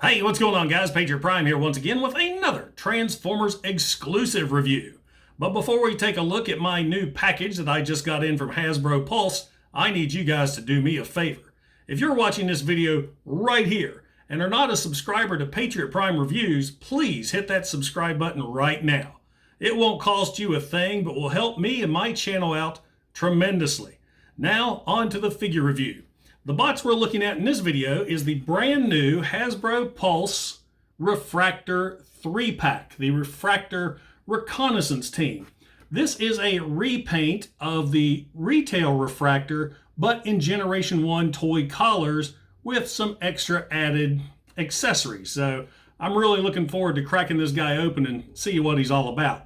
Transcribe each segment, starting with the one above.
Hey, what's going on, guys? Patriot Prime here once again with another Transformers exclusive review. But before we take a look at my new package that I just got in from Hasbro Pulse, I need you guys to do me a favor. If you're watching this video right here and are not a subscriber to Patriot Prime Reviews, please hit that subscribe button right now. It won't cost you a thing, but will help me and my channel out tremendously. Now, on to the figure review. The box we're looking at in this video is the brand new Hasbro Pulse Refraktor 3-pack, the Refraktor Reconnaissance team. This is a repaint of the retail Refraktor, but in Generation 1 toy collars with some extra added accessories. So I'm really looking forward to cracking this guy open and see what he's all about.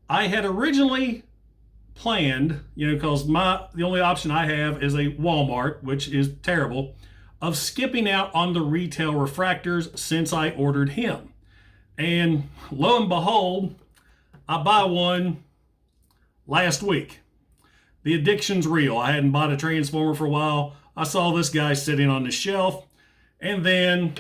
I had originally planned, because the only option I have is a Walmart, which is terrible, of skipping out on the retail refractors since I ordered him. And lo and behold, I buy one last week. The addiction's real. I hadn't bought a Transformer for a while. I saw this guy sitting on the shelf, and then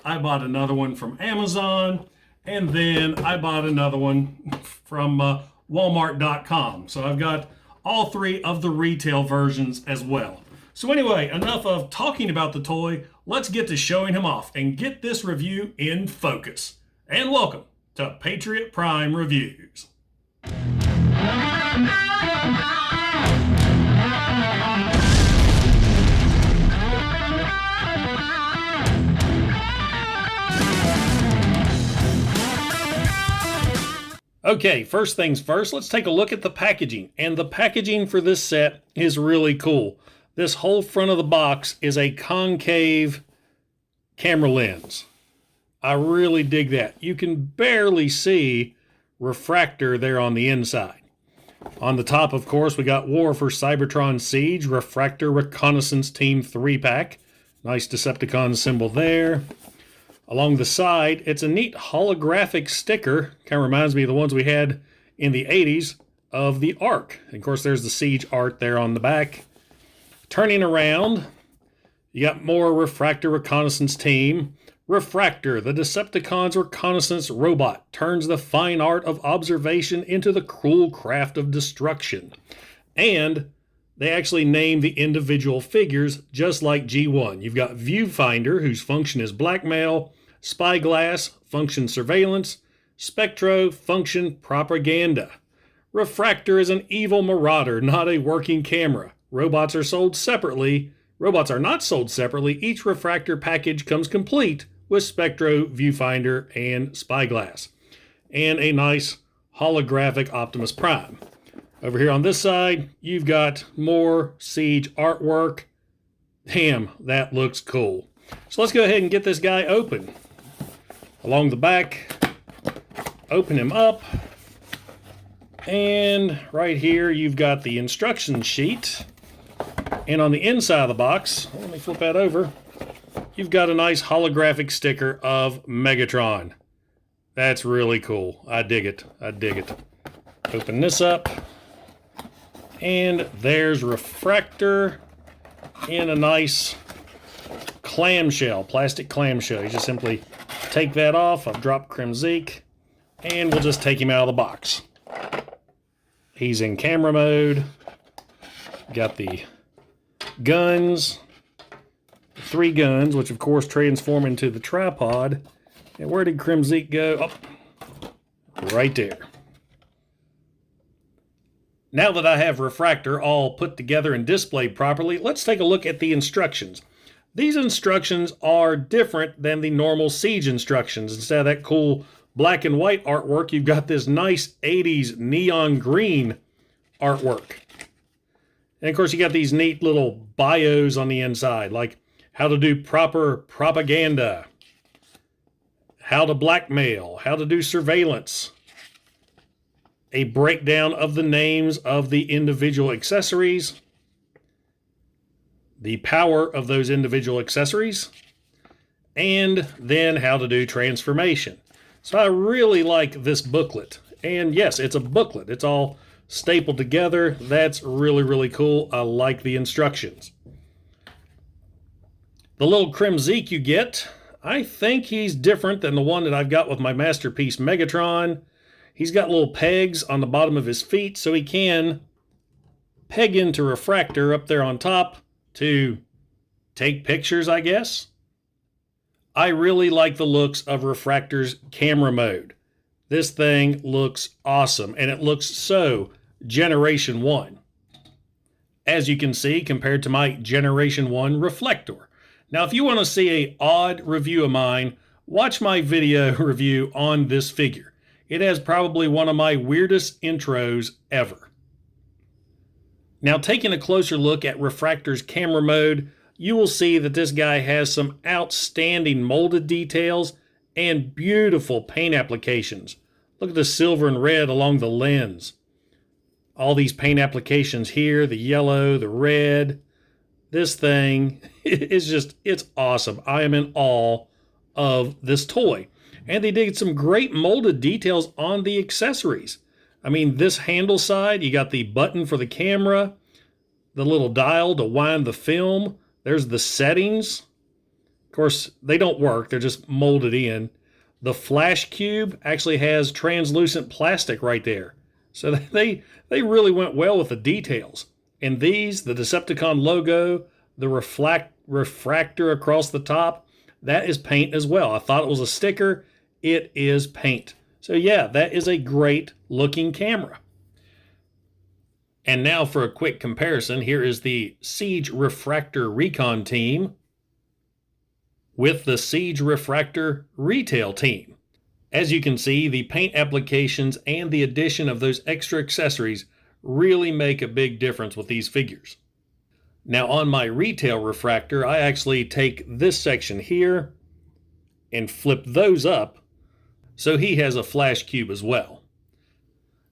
I bought another one from Amazon, and then I bought another one from Walmart.com. So I've got all three of the retail versions as well. So anyway, enough of talking about the toy. Let's get to showing him off and get this review in focus. And welcome to Patriot Prime Reviews. Okay, first things first, let's take a look at the packaging. And the packaging for this set is really cool. This whole front of the box is a concave camera lens. I really dig that. You can barely see Refraktor there on the inside. On the top, of course, we got War for Cybertron Siege Refraktor Reconnaissance Team 3-pack. Nice Decepticon symbol there. Along the side, it's a neat holographic sticker. Kind of reminds me of the ones we had in the 80s of the Ark. And of course, there's the Siege art there on the back. Turning around, you got more Refraktor Reconnaissance Team. Refraktor, the Decepticons' reconnaissance robot, turns the fine art of observation into the cruel craft of destruction. And they actually name the individual figures just like G1. You've got Viewfinder, whose function is blackmail, Spyglass, function surveillance, Spectro, function propaganda. Refraktor is an evil marauder, not a working camera. Robots are sold separately. Robots are not sold separately. Each Refraktor package comes complete with Spectro, Viewfinder, and Spyglass. And a nice holographic Optimus Prime. Over here on this side, you've got more Siege artwork. Damn, that looks cool. So let's go ahead and get this guy open. Along the back, open him up. And right here, you've got the instruction sheet. And on the inside of the box, let me flip that over, you've got a nice holographic sticker of Megatron. That's really cool. I dig it. I dig it. Open this up. And there's Refraktor in a nice clamshell, plastic clamshell. You just simply take that off. I've dropped Kremzeek, and we'll just take him out of the box. He's in camera mode. Got the guns, 3 guns, which of course transform into the tripod. And where did Kremzeek go? Oh, right there. Now that I have Refraktor all put together and displayed properly, let's take a look at the instructions. These instructions are different than the normal Siege instructions. Instead of that cool black and white artwork, you've got this nice 80s neon green artwork. And of course, you got these neat little bios on the inside, like how to do proper propaganda, how to blackmail, how to do surveillance, a breakdown of the names of the individual accessories, the power of those individual accessories, and then how to do transformation. So I really like this booklet. And yes, it's a booklet. It's all stapled together. That's really, really cool. I like the instructions. The little Kremzeek you get, I think he's different than the one that I've got with my Masterpiece Megatron. He's got little pegs on the bottom of his feet so he can peg into Refraktor up there on top to take pictures, I guess. I really like the looks of Refraktor's camera mode. This thing looks awesome, and it looks so Generation 1. As you can see, compared to my Generation 1 Refraktor. Now, if you want to see an odd review of mine, watch my video review on this figure. It has probably one of my weirdest intros ever. Now, taking a closer look at Refraktor's camera mode, you will see that this guy has some outstanding molded details and beautiful paint applications. Look at the silver and red along the lens. All these paint applications here, the yellow, the red. This thing is just, it's awesome. I am in awe of this toy. And they did some great molded details on the accessories. I mean, this handle side, you got the button for the camera, the little dial to wind the film. There's the settings. Of course, they don't work. They're just molded in. The flash cube actually has translucent plastic right there. So they really went well with the details. And these, the Decepticon logo, the Refraktor across the top, that is paint as well. I thought it was a sticker. It is paint. So yeah, that is a great looking camera. And now for a quick comparison, here is the Siege Refraktor Recon team with the Siege Refraktor Retail team. As you can see, the paint applications and the addition of those extra accessories really make a big difference with these figures. Now on my Retail Refraktor, I actually take this section here and flip those up so he has a flash cube as well.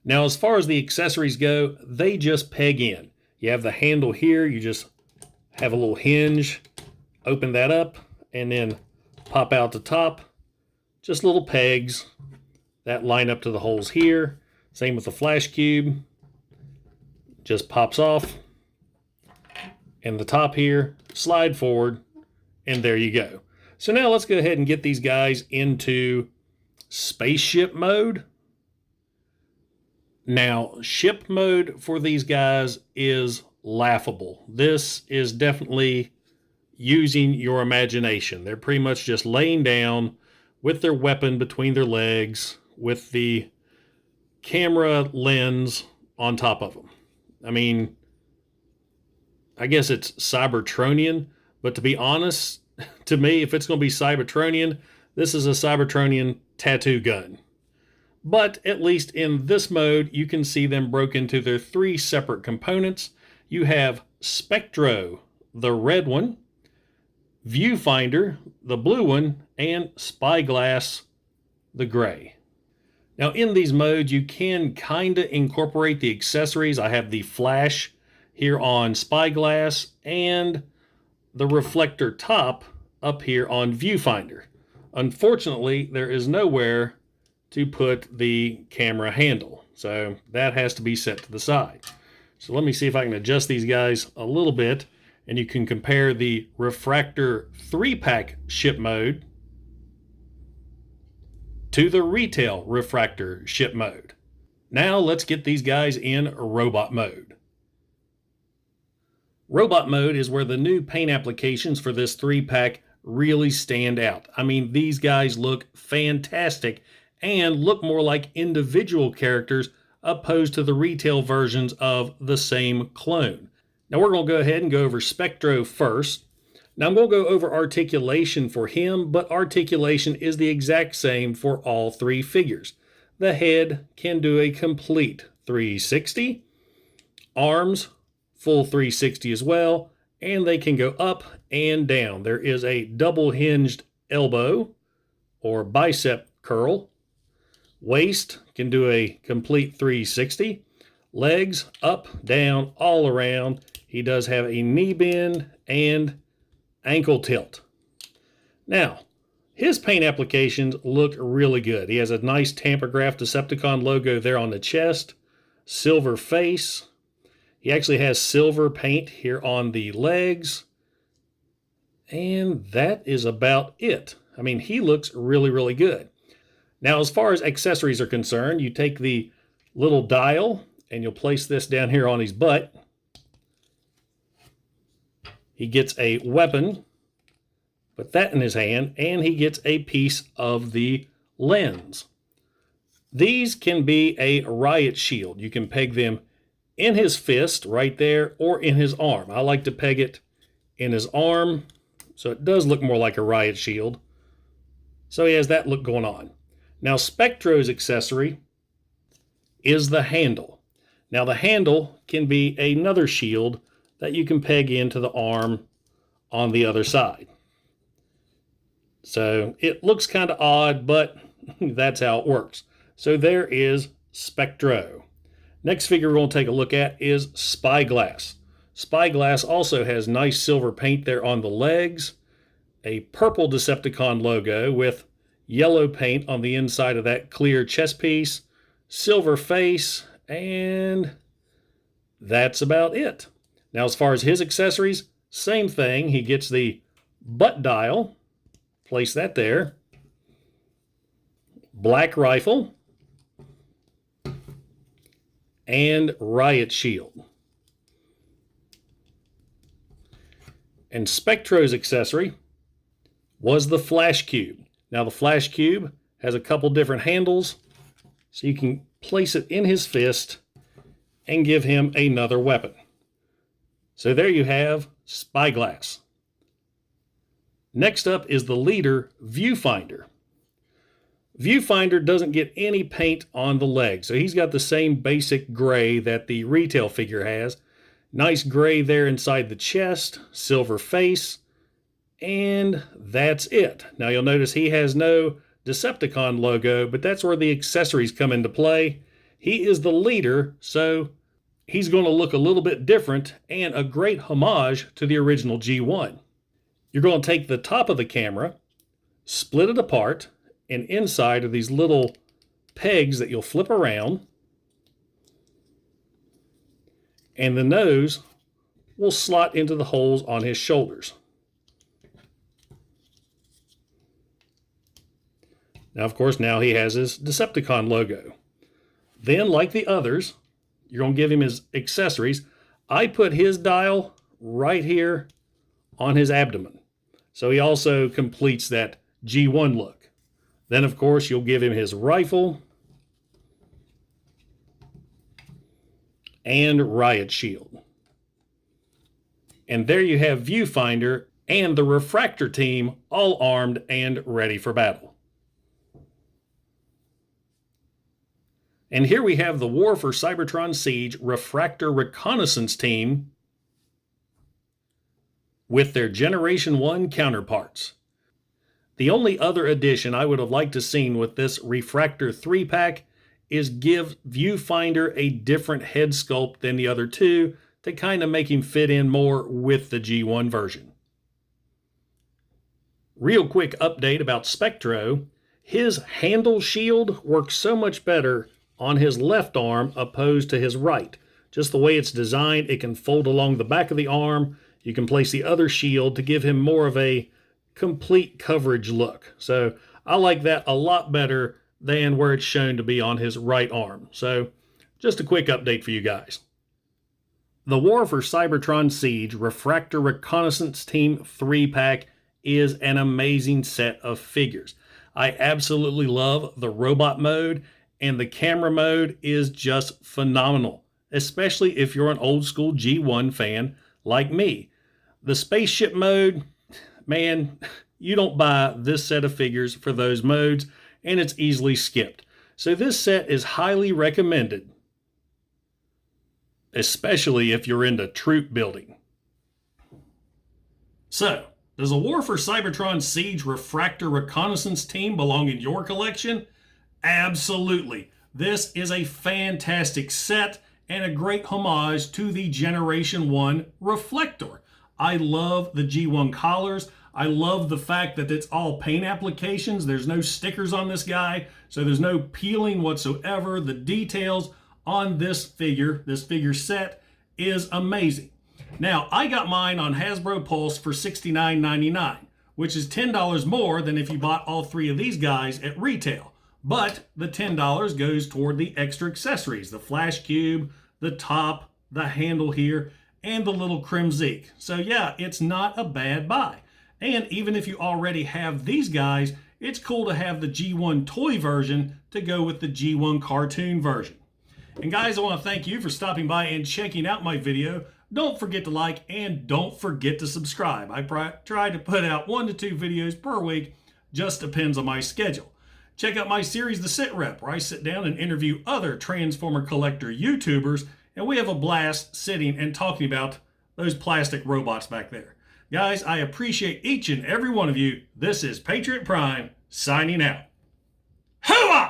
Now as far as the accessories go, they just peg in. You have the handle here, you just have a little hinge, open that up, and then pop out the top. Just little pegs that line up to the holes here. Same with the flash cube. Just pops off. And the top here, slide forward, and there you go. So now let's go ahead and get these guys into spaceship mode. Now, ship mode for these guys is laughable. This is definitely using your imagination. They're pretty much just laying down with their weapon between their legs, with the camera lens on top of them. I mean, I guess it's Cybertronian, but to be honest, to me, if it's going to be Cybertronian, this is a Cybertronian tattoo gun. But at least in this mode, you can see them broken into their three separate components. You have Spectro, the red one, Viewfinder, the blue one, and Spyglass, the gray. Now in these modes, you can kind of incorporate the accessories. I have the flash here on Spyglass and the reflector top up here on Viewfinder. Unfortunately, there is nowhere to put the camera handle, so that has to be set to the side. So let me see if I can adjust these guys a little bit, and you can compare the Refraktor 3-pack ship mode to the Retail Refraktor ship mode. Now let's get these guys in robot mode. Robot mode is where the new paint applications for this 3-pack really stand out. I mean, these guys look fantastic and look more like individual characters opposed to the retail versions of the same clone. Now we're going to go ahead and go over Spectro first. Now I'm going to go over articulation for him, but articulation is the exact same for all three figures. The head can do a complete 360, arms full 360 as well, and they can go up and down. There is a double hinged elbow or bicep curl. Waist can do a complete 360. Legs up, down, all around. He does have a knee bend and ankle tilt. Now, his paint applications look really good. He has a nice tampograph Decepticon logo there on the chest. Silver face. He actually has silver paint here on the legs. And that is about it. I mean, he looks really, really good. Now, as far as accessories are concerned, you take the little dial and you'll place this down here on his butt. He gets a weapon, put that in his hand, and he gets a piece of the lens. These can be a riot shield. You can peg them in his fist right there or in his arm. I like to peg it in his arm so it does look more like a riot shield. So he has that look going on. Now Spectro's accessory is the handle. Now the handle can be another shield that you can peg into the arm on the other side. So it looks kind of odd, but that's how it works. So there is Spectro. Next figure we're going to take a look at is Spyglass. Spyglass also has nice silver paint there on the legs, a purple Decepticon logo with yellow paint on the inside of that clear chest piece, silver face, and that's about it. Now as far as his accessories, same thing. He gets the butt dial, place that there, black rifle, and riot shield. And Spectro's accessory was the flash cube. Now the flash cube has a couple different handles, so you can place it in his fist and give him another weapon. So there you have Spyglass. Next up is the leader, Viewfinder. Viewfinder doesn't get any paint on the leg, so he's got the same basic gray that the retail figure has. Nice gray there inside the chest, silver face, and that's it. Now you'll notice he has no Decepticon logo, but that's where the accessories come into play. He is the leader, so he's going to look a little bit different and a great homage to the original G1. You're going to take the top of the camera, split it apart, and inside are these little pegs that you'll flip around, and the nose will slot into the holes on his shoulders. Now, of course, now he has his Decepticon logo. Then, like the others, you're going to give him his accessories. I put his dial right here on his abdomen, so he also completes that G1 look. Then, of course, you'll give him his rifle and riot shield. And there you have Viewfinder and the Refraktor team all armed and ready for battle. And here we have the War for Cybertron Siege Refraktor Reconnaissance team with their Generation 1 counterparts. The only other addition I would have liked to seen with this Refraktor 3-pack is give Viewfinder a different head sculpt than the other two to kind of make him fit in more with the G1 version. Real quick update about Spectro. His handle shield works so much better on his left arm opposed to his right. Just the way it's designed, it can fold along the back of the arm. You can place the other shield to give him more of a complete coverage look. So I like that a lot better than where it's shown to be on his right arm. So just a quick update for you guys. The War for Cybertron Siege Refraktor Reconnaissance Team 3-pack is an amazing set of figures. I absolutely love the robot mode, and the camera mode is just phenomenal, especially if you're an old school G1 fan like me. The spaceship mode, man, you don't buy this set of figures for those modes, and it's easily skipped. So this set is highly recommended, especially if you're into troop building. So, does a War for Cybertron Siege Refraktor Reconnaissance team belong in your collection? Absolutely. This is a fantastic set and a great homage to the Generation 1 Refraktor. I love the G1 collars. I love the fact that it's all paint applications. There's no stickers on this guy, so there's no peeling whatsoever. The details on this figure set, is amazing. Now, I got mine on Hasbro Pulse for $69.99. which is $10 more than if you bought all 3 of these guys at retail. But the $10 goes toward the extra accessories, the flash cube, the top, the handle here, and the little Kremzeek. So yeah, it's not a bad buy. And even if you already have these guys, it's cool to have the G1 toy version to go with the G1 cartoon version. And guys, I want to thank you for stopping by and checking out my video. Don't forget to like and don't forget to subscribe. I try to put out 1 to 2 videos per week, just depends on my schedule. Check out my series, The Sit Rep, where I sit down and interview other Transformer collector YouTubers, and we have a blast sitting and talking about those plastic robots back there. Guys, I appreciate each and every one of you. This is Patriot Prime, signing out. Hooah!